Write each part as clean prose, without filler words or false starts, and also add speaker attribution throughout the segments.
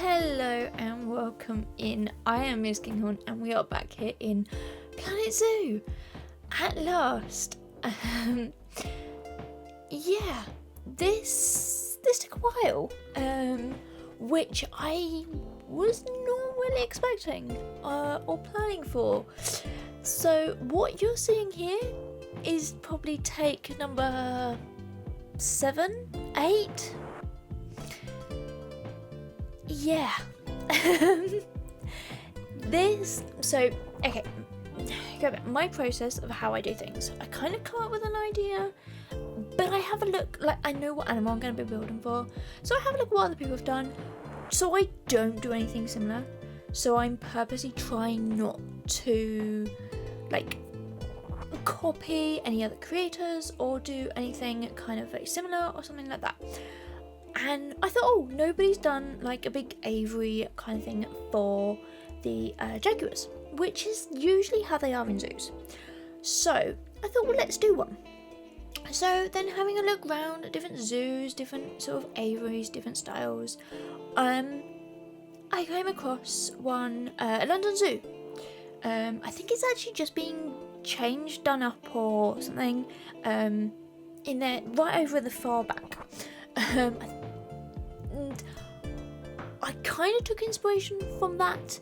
Speaker 1: Hello and welcome in. I am Miss Kinghorn and we are back here in Planet Zoo at last. Yeah, this took a while, which I was not really expecting or planning for. So what you're seeing here is probably take number 7, 8. Yeah. Okay, go back. My process of how I do things. I kind of come up with an idea, but I have a look, like I know what animal I'm going to be building for, so I have a look at what other people have done, so I don't do anything similar. So I'm purposely trying not to, like, copy any other creators or do anything kind of very similar or something like that. And I thought, oh, nobody's done like a big Avery kind of thing for the Jaguars, which is usually how they are in zoos. So I thought, well, let's do one. So then having a look around at different zoos, different sort of Averys, different styles, I came across one at London Zoo. I think it's actually just being changed, done up or something, in there, right over at the far back. And I kind of took inspiration from that.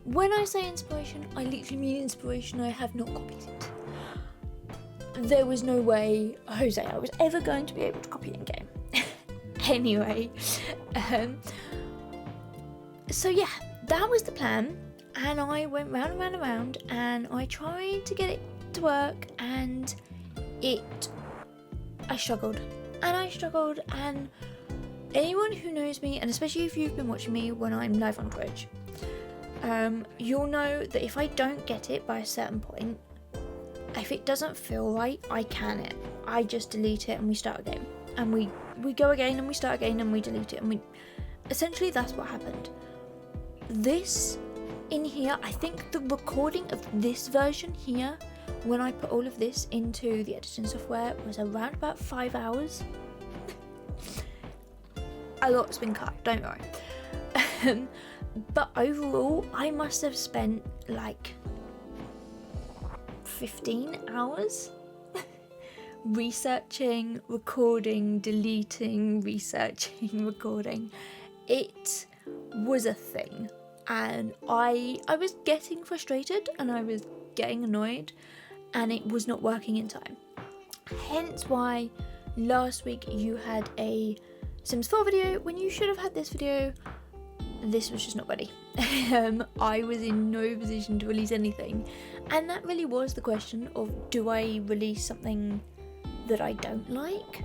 Speaker 1: When I say inspiration, I literally mean inspiration. I have not copied it. There was no way, Jose, I was ever going to be able to copy it in game. Anyway, so yeah, that was the plan, and I went round and round and round, and I tried to get it to work, and I struggled, and anyone who knows me, and especially if you've been watching me when I'm live on Twitch, you'll know that if I don't get it by a certain point, if it doesn't feel right, I can it. I just delete it and we start again. And we go again and we start again and we delete it. And essentially that's what happened. This in here, I think the recording of this version here, when I put all of this into the editing software, was around about 5 hours. A lot's been cut, don't worry. But overall, I must have spent like 15 hours researching, recording, deleting, researching, recording. It was a thing, and I was getting frustrated and I was getting annoyed, and it was not working in time. Hence why last week you had a Sims 4 video when you should have had this video. This was just not ready. I was in no position to release anything, and that really was the question of, do I release something that I don't like,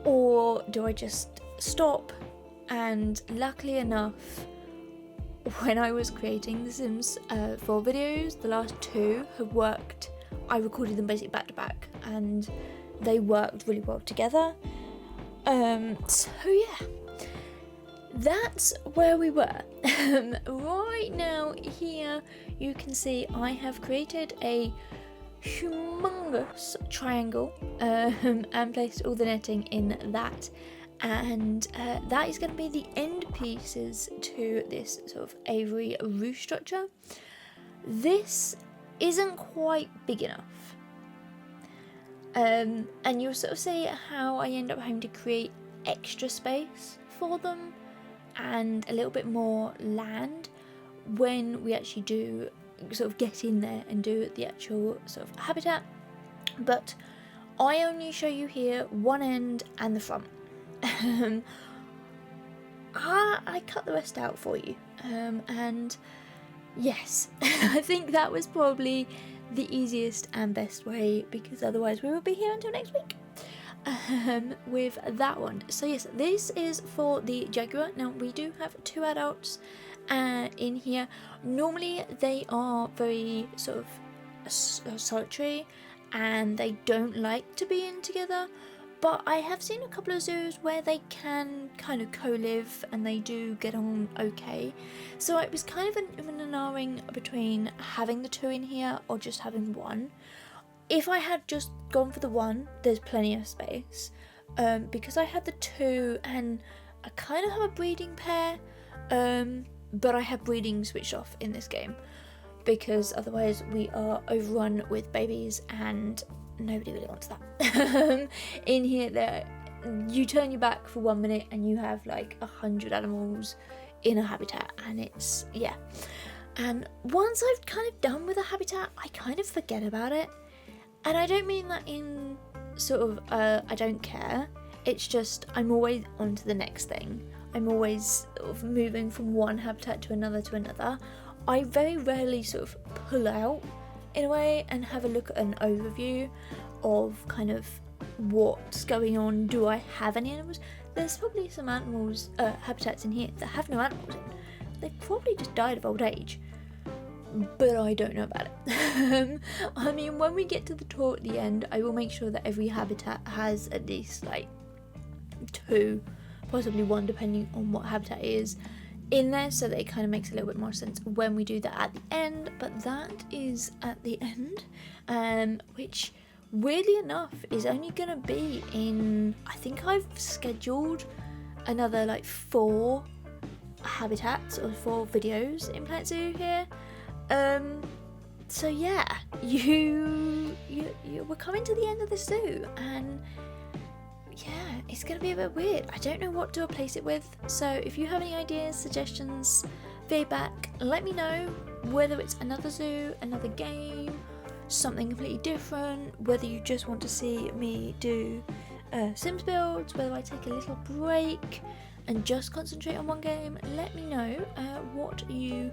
Speaker 1: or do I just stop? And luckily enough, when I was creating the Sims 4 videos, the last 2 have worked. I recorded them basically back to back, and they worked really well together. So yeah, that's where we were. Right now here you can see I have created a humongous triangle and placed all the netting in that, and that is going to be the end pieces to this sort of Avery roof structure. This isn't quite big enough. And you'll sort of see how I end up having to create extra space for them and a little bit more land when we actually do sort of get in there and do the actual sort of habitat. But I only show you here one end and the front. I cut the rest out for you, and yes, I think that was probably the easiest and best way, because otherwise we will be here until next week with that one. So yes, this is for the Jaguar. Now we do have 2 adults in here. Normally they are very sort of solitary and they don't like to be in together, but I have seen a couple of zoos where they can kind of co-live and they do get on okay. So it was kind of an ahhing between having the 2 in here or just having 1. If I had just gone for the 1, there's plenty of space. Because I had the 2 and I kind of have a breeding pair, But I have breeding switched off in this game because otherwise we are overrun with babies and nobody really wants that. In here, you turn your back for 1 minute and you have like 100 animals in a habitat, and it's, yeah. And once I've kind of done with a habitat, I kind of forget about it. And I don't mean that in sort of, I don't care. It's just I'm always on to the next thing. I'm always sort of moving from one habitat to another to another. I very rarely sort of pull out in a way and have a look at an overview of kind of what's going on. Do I have any animals? There's probably some animals, habitats in here that have no animals in. They've probably just died of old age, but I don't know about it. I mean, when we get to the tour at the end, I will make sure that every habitat has at least like 2, possibly 1 depending on what habitat it is, in there, so that it kind of makes a little bit more sense when we do that at the end. But that is at the end, which weirdly enough is only gonna be in, I think I've scheduled another like 4 habitats or 4 videos in Planet Zoo here. So yeah, we're coming to the end of the zoo, and yeah, it's gonna be a bit weird. I don't know what to replace it with, so if you have any ideas, suggestions, feedback, let me know. Whether it's another zoo, another game, something completely different, whether you just want to see me do Sims builds, whether I take a little break and just concentrate on one game, let me know what you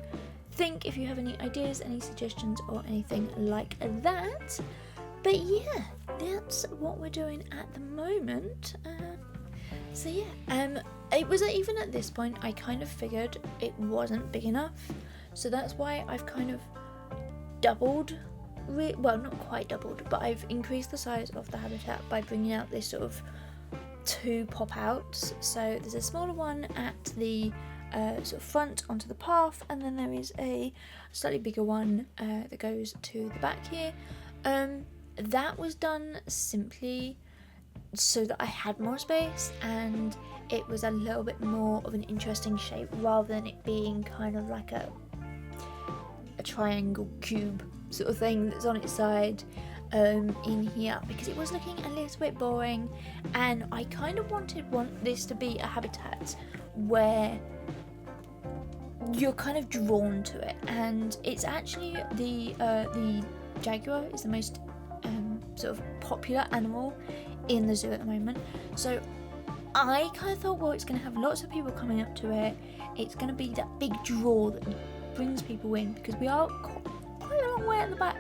Speaker 1: think, if you have any ideas, any suggestions or anything like that. But yeah, that's what we're doing at the moment. So yeah, it was even at this point I kind of figured it wasn't big enough, so that's why I've kind of doubled, well, not quite doubled, but I've increased the size of the habitat by bringing out this sort of 2 pop outs. So there's a smaller one at the sort of front onto the path, and then there is a slightly bigger one that goes to the back here. That was done simply so that I had more space and it was a little bit more of an interesting shape, rather than it being kind of like a triangle cube sort of thing that's on its side in here, because it was looking a little bit boring, and I kind of wanted this to be a habitat where you're kind of drawn to it. And it's actually the Jaguar is the most sort of popular animal in the zoo at the moment, so I kind of thought, well, it's going to have lots of people coming up to it, it's going to be that big draw that brings people in, because we are quite a long way at the back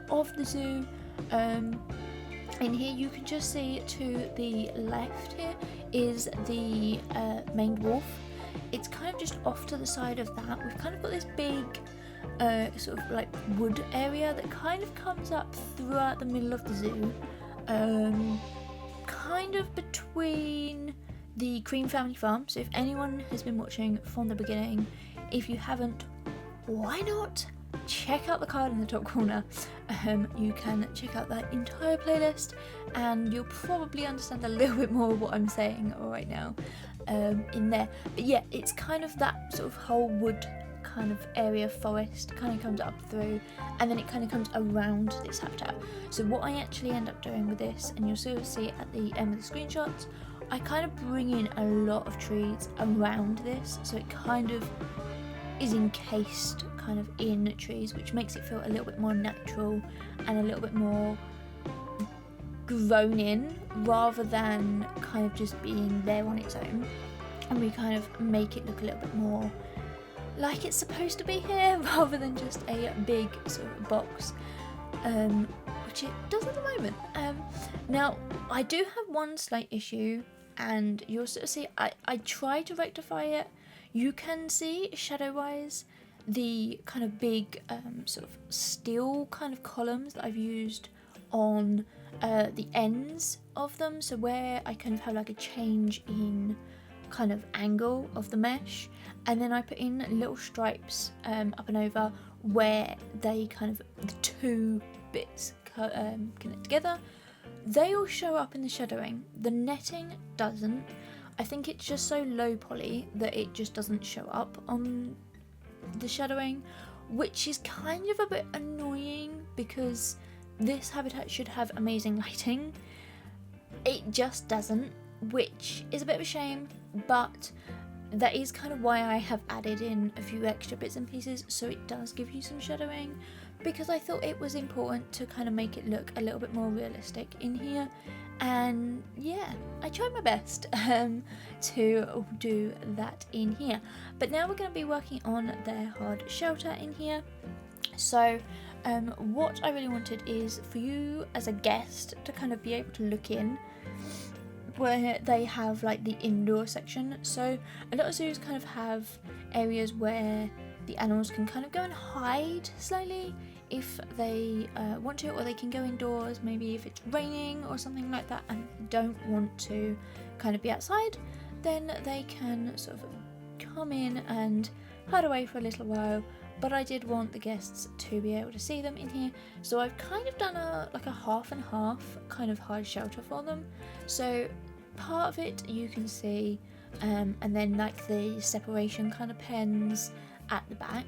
Speaker 1: of the zoo. In here you can just see to the left here is the main wharf. It's kind of just off to the side of that. We've kind of got this big sort of like wood area that kind of comes up throughout the middle of the zoo, kind of between the Cream Family Farm. So if anyone has been watching from the beginning, if you haven't, why not check out the card in the top corner. You can check out that entire playlist and you'll probably understand a little bit more of what I'm saying right now in there. But yeah, it's kind of that sort of whole wood kind of area, forest, kind of comes up through, and then it kind of comes around this habitat. So what I actually end up doing with this, and you'll sort of see at the end of the screenshots, I kind of bring in a lot of trees around this, so it kind of is encased kind of in trees, which makes it feel a little bit more natural and a little bit more grown in, rather than kind of just being there on its own. And we kind of make it look a little bit more like it's supposed to be here, rather than just a big sort of box, which it does at the moment. Now, I do have one slight issue, and you'll sort of see, I try to rectify it. You can see, shadow-wise, the kind of big sort of steel kind of columns that I've used on the ends of them, so where I kind of have like a change in kind of angle of the mesh, and then I put in little stripes up and over where they kind of, the 2 bits connect together. They all show up in the shadowing. The netting doesn't. I think it's just so low poly that it just doesn't show up on the shadowing, which is kind of a bit annoying because this habitat should have amazing lighting. It just doesn't, which is a bit of a shame, but that is kind of why I have added in a few extra bits and pieces so it does give you some shadowing, because I thought it was important to kind of make it look a little bit more realistic in here. And yeah, I tried my best to do that in here. But now we're going to be working on their hard shelter in here. So what I really wanted is for you as a guest to kind of be able to look in where they have like the indoor section. So a lot of zoos kind of have areas where the animals can kind of go and hide slightly if they want to, or they can go indoors maybe if it's raining or something like that and don't want to kind of be outside, then they can sort of come in and hide away for a little while. But I did want the guests to be able to see them in here, so I've kind of done a half and half kind of hard shelter for them. So part of it you can see, and then like the separation kind of pens at the back,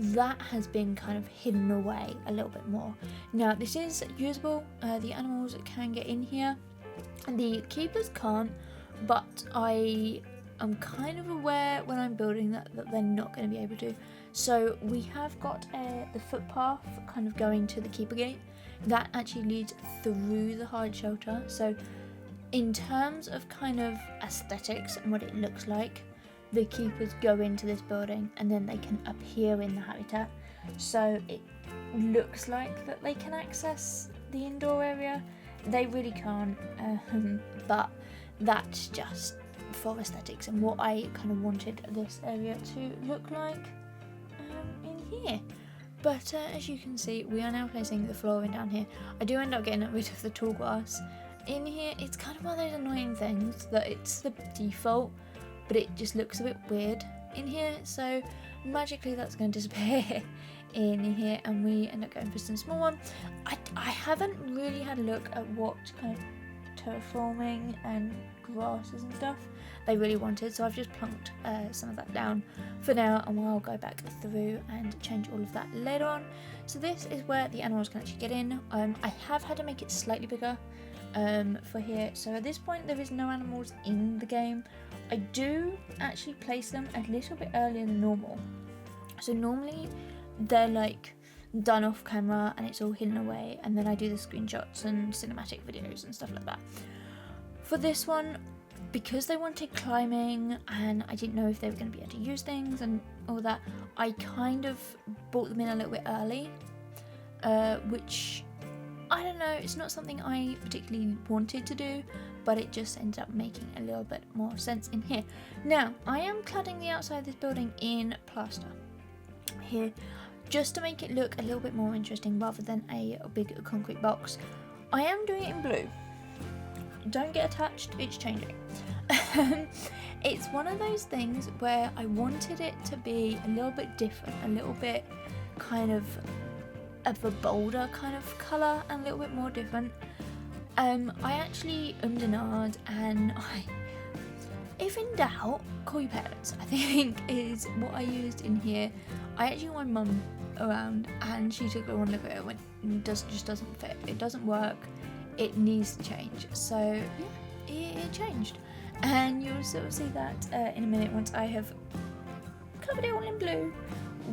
Speaker 1: that has been kind of hidden away a little bit more. Now this is usable, the animals can get in here and the keepers can't, but I am kind of aware when I'm building that they're not going to be able to. So we have got the footpath kind of going to the keeper gate that actually leads through the hard shelter. So in terms of kind of aesthetics and what it looks like, the keepers go into this building and then they can appear in the habitat. So it looks like that they can access the indoor area. They really can't, but that's just for aesthetics and what I kind of wanted this area to look like in here. But as you can see, we are now placing the flooring down here. I do end up getting rid of the tall grass in here. It's kind of one of those annoying things that it's the default, but it just looks a bit weird in here, so magically that's going to disappear in here and we end up going for some small one. I haven't really had a look at what kind of terraforming and grasses and stuff they really wanted, so I've just plunked some of that down for now, and I'll go back through and change all of that later on. So this is where the animals can actually get in. I have had to make it slightly bigger for here, so at this point there is no animals in the game. I do actually place them a little bit earlier than normal, so normally they're like done off camera and it's all hidden away, and then I do the screenshots and cinematic videos and stuff like that. For this one, because they wanted climbing and I didn't know if they were going to be able to use things and all that, I kind of brought them in a little bit early, which I don't know, it's not something I particularly wanted to do, but it just ended up making a little bit more sense in here. Now, I am cladding the outside of this building in plaster here, just to make it look a little bit more interesting rather than a big concrete box. I am doing it in blue. Don't get attached, it's changing. It's one of those things where I wanted it to be a little bit different, a little bit kind of a bolder kind of colour and a little bit more different. I actually and ahed, and if in doubt, call your parents, I think is what I used in here. I actually want my mum around and she took one look at it and went, just doesn't fit, it doesn't work, it needs to change. So yeah, it changed, and you'll sort of see that in a minute once I have covered it all in blue.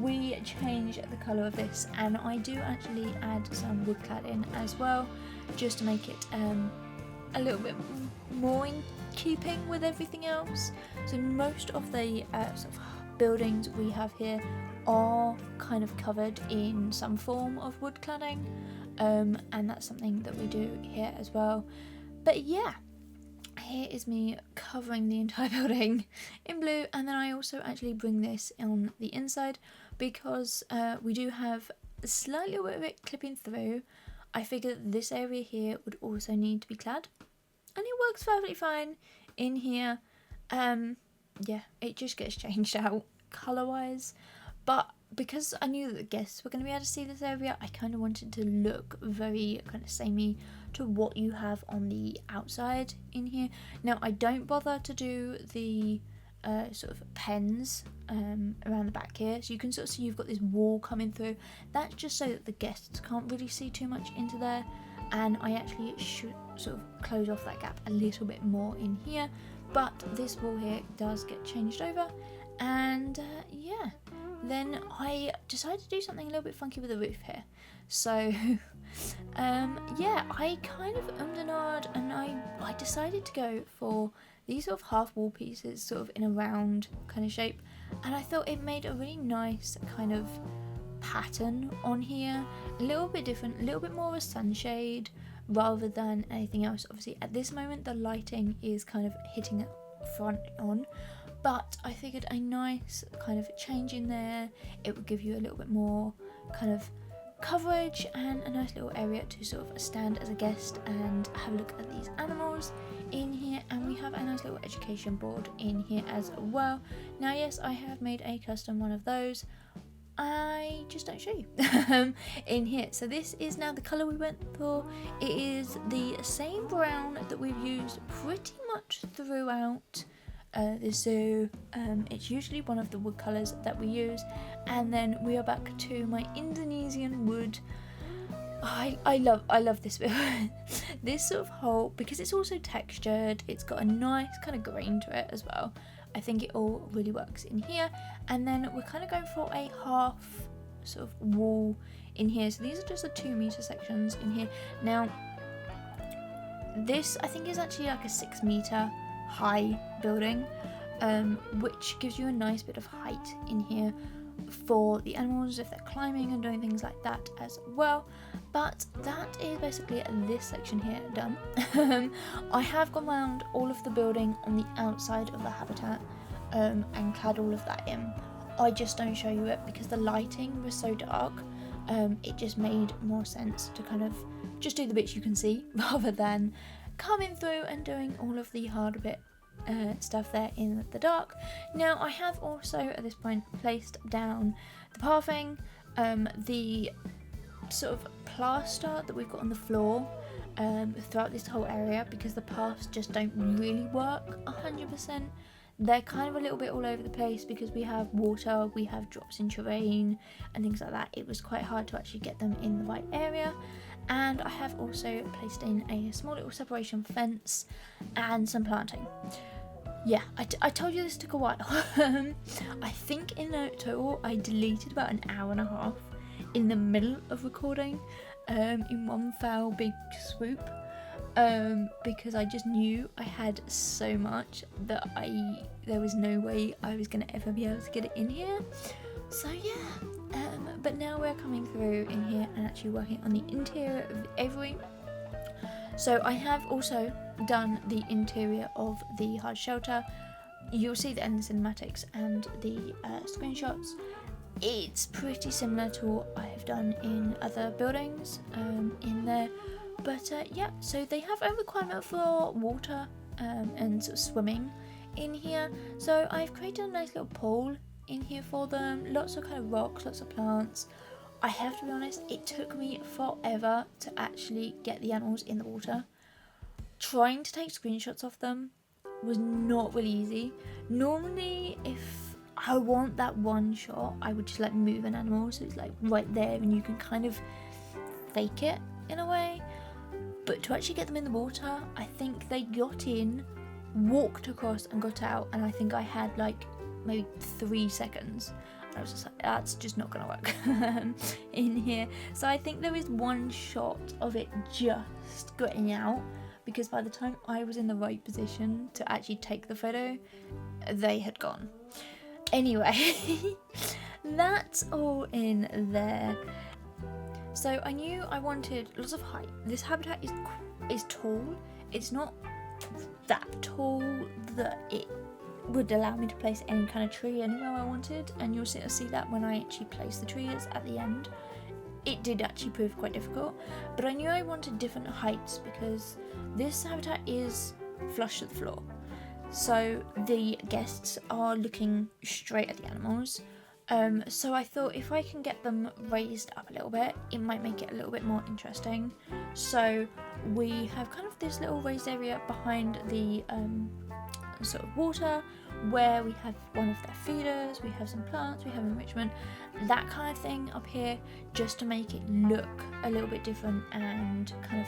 Speaker 1: We change the colour of this, and I do actually add some wood cladding as well, just to make it a little bit more in keeping with everything else. So most of the sort of buildings we have here are kind of covered in some form of wood cladding, and that's something that we do here as well. But yeah, here is me covering the entire building in blue, and then I also actually bring this on the inside because we do have slightly a bit of it clipping through. I figured this area here would also need to be clad, and it works perfectly fine in here. Yeah, it just gets changed out colour wise, but because I knew that the guests were going to be able to see this area, I kind of wanted to look very kind of samey to what you have on the outside in here. Now, I don't bother to do the sort of pens around the back here, so you can sort of see you've got this wall coming through. That's just so that the guests can't really see too much into there, and I actually should sort of close off that gap a little bit more in here. But this wall here does get changed over, and yeah, then I decided to do something a little bit funky with the roof here. So yeah, I kind of and ahed, and I decided to go for these sort of half wall pieces, sort of in a round kind of shape, and I thought it made a really nice kind of pattern on here, a little bit different, a little bit more of a sunshade rather than anything else. Obviously at this moment the lighting is kind of hitting it front on, but I figured a nice kind of change in there, it would give you a little bit more kind of coverage and a nice little area to sort of stand as a guest and have a look at these animals in here. And we have a nice little education board in here as well. Now yes, I have made a custom one of those, I just don't show you in here. So this is now the colour we went for. It is the same brown that we've used pretty much throughout the zoo. It's usually one of the wood colours that we use, and then we are back to my Indonesian wood. I love this bit. This sort of hole, because it's also textured, it's got a nice kind of grain to it as well. I think it all really works in here. And then we're kind of going for a half sort of wall in here. So these are just the 2 meter sections in here. Now this I think is actually like a 6 meter high building, which gives you a nice bit of height in here for the animals if they're climbing and doing things like that as well. But that is basically this section here done. I have gone around all of the building on the outside of the habitat and clad all of that in. I just don't show you it because the lighting was so dark. It just made more sense to kind of just do the bits you can see rather than coming through and doing all of the hard bit stuff there in the dark. Now I have also at this point placed down the pathing, the sort of plaster that we've got on the floor throughout this whole area, because the paths just don't really work 100%. They're kind of a little bit all over the place because we have water, we have drops in terrain and things like that. It was quite hard to actually get them in the right area. And I have also placed in a small little separation fence and some planting. Yeah, I told you this took a while. I think in total I deleted about an hour and a half in the middle of recording in one foul big swoop, because I just knew I had so much that there was no way I was going to ever be able to get it in here. So yeah, but now we're coming through in here and actually working on the interior of Avery. So I have also done the interior of the hard shelter. You'll see that in the cinematics and the screenshots. It's pretty similar to what I have done in other buildings in there. But yeah, so they have a requirement for water and sort of swimming in here. So I've created a nice little pool in here for them. Lots of kind of rocks, lots of plants. I have to be honest, it took me forever to actually get the animals in the water. Trying to take screenshots of them was not really easy. Normally, if I want that one shot, I would just like move an animal so it's like right there and you can kind of fake it in a way. But to actually get them in the water, I think they got in, walked across and got out, and I think I had like maybe 3 seconds. I was just like, that's just not gonna work in here. So I think there is one shot of it just getting out, because by the time I was in the right position to actually take the photo, they had gone. Anyway, that's all in there. So I knew I wanted lots of height. This habitat is tall. It's not that tall that it would allow me to place any kind of tree anywhere I wanted, and you'll see that when I actually place the trees at the end. It did actually prove quite difficult, but I knew I wanted different heights because this habitat is flush to the floor. So the guests are looking straight at the animals, So I thought if I can get them raised up a little bit, it might make it a little bit more interesting. So we have kind of this little raised area behind the sort of water, where we have one of their feeders, we have some plants, we have enrichment, that kind of thing up here, just to make it look a little bit different, and kind of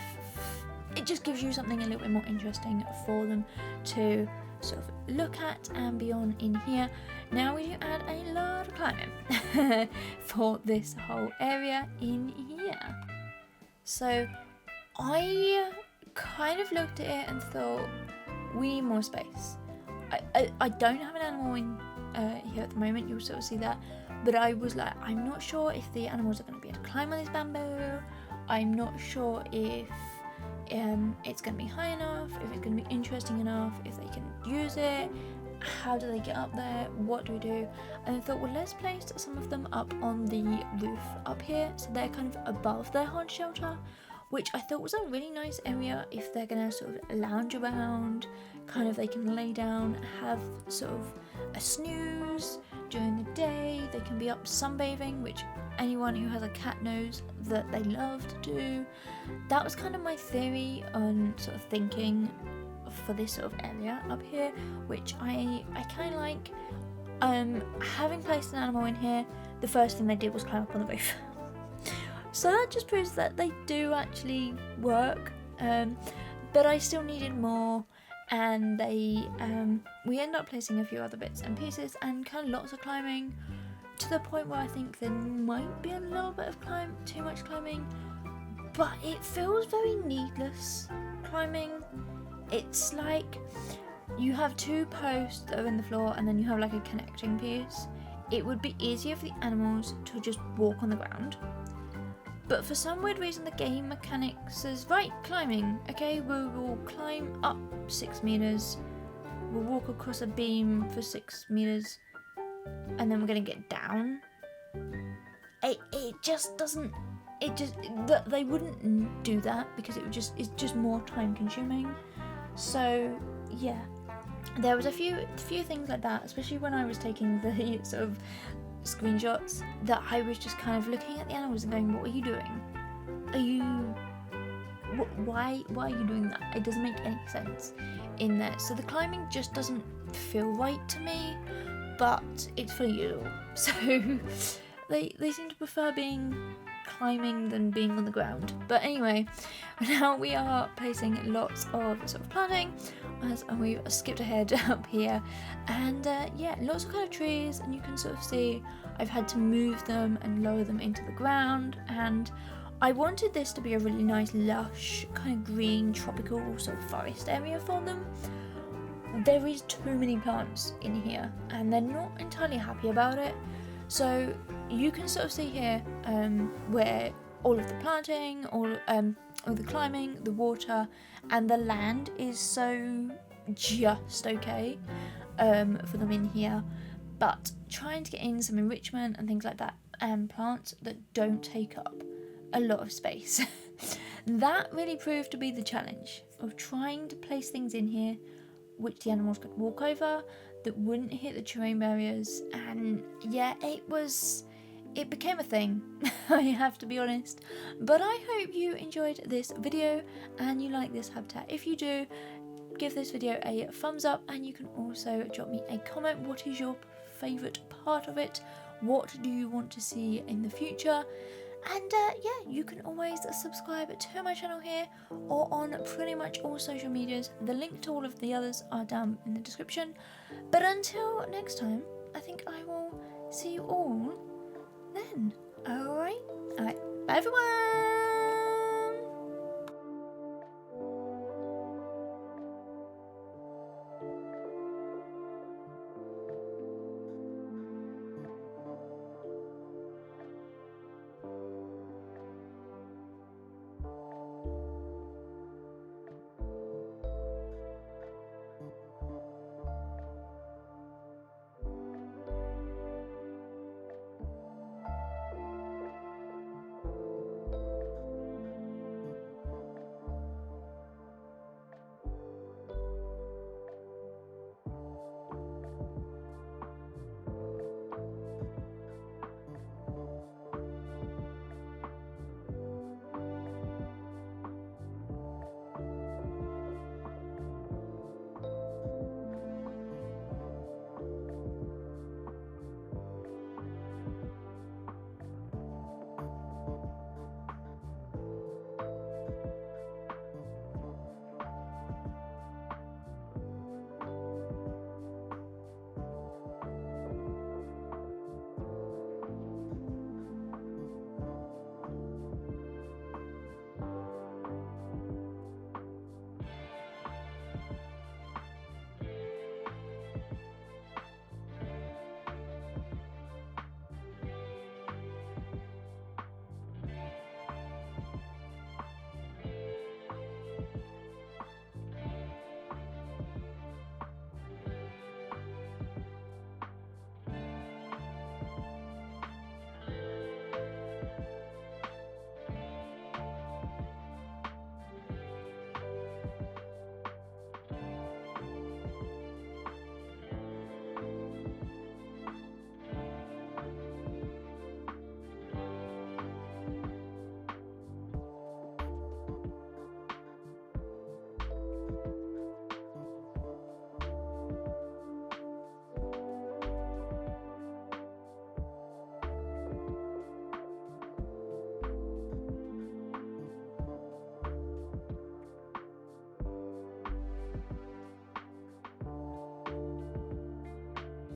Speaker 1: it just gives you something a little bit more interesting for them to sort of look at and be on in here. Now we do add a lot of climbing for this whole area in here. So I kind of looked at it and thought, we need more space. I don't have an animal in here at the moment, you'll sort of see that, but I was like, I'm not sure if the animals are going to be able to climb on this bamboo. I'm not sure if it's going to be high enough, if it's going to be interesting enough, if they can use it, how do they get up there, what do we do? And I thought, well, let's place some of them up on the roof up here, so they're kind of above their hard shelter, which I thought was a really nice area if they're going to sort of lounge around, kind of they can lay down, have sort of a snooze during the day, they can be up sunbathing, which anyone who has a cat knows that they love to do. That was kind of my theory on sort of thinking for this sort of area up here, which I kind of like. Having placed an animal in here, the first thing they did was climb up on the roof. So that just proves that they do actually work, but I still needed more, and we end up placing a few other bits and pieces and kind of lots of climbing, to the point where I think there might be a little bit of too much climbing, but it feels very needless climbing. It's like you have two posts that are in the floor and then you have like a connecting piece. It would be easier for the animals to just walk on the ground. But for some weird reason, the game mechanic says, right, climbing. Okay, we will climb up 6 meters. We'll walk across a beam for 6 meters. And then we're going to get down. It just doesn't... They wouldn't do that because it's just more time consuming. So, yeah. There was a few things like that, especially when I was taking the sort of screenshots, that I was just kind of looking at the animals and going, what are you doing? Why are you doing that? It doesn't make any sense in there. So the climbing just doesn't feel right to me, but it's for you. So they seem to prefer climbing than being on the ground. But anyway, now we are placing lots of sort of planting, as we've skipped ahead up here, and yeah, lots of kind of trees, and you can sort of see I've had to move them and lower them into the ground, and I wanted this to be a really nice lush kind of green tropical sort of forest area for them. There is too many plants in here and they're not entirely happy about it. So you can sort of see here where all of the planting, all the climbing, the water and the land is so just okay for them in here, but trying to get in some enrichment and things like that, and plants that don't take up a lot of space. That really proved to be the challenge of trying to place things in here which the animals could walk over, that wouldn't hit the terrain barriers, and yeah, it became a thing. I have to be honest. But I hope you enjoyed this video and you like this habitat. If you do, give this video a thumbs up, and you can also drop me a comment. What is your favourite part of it? What do you want to see in the future? And yeah, you can always subscribe to my channel here or on pretty much all social medias. The link to all of the others are down in the description. But until next time, I think I will see you all then. Alright, bye everyone!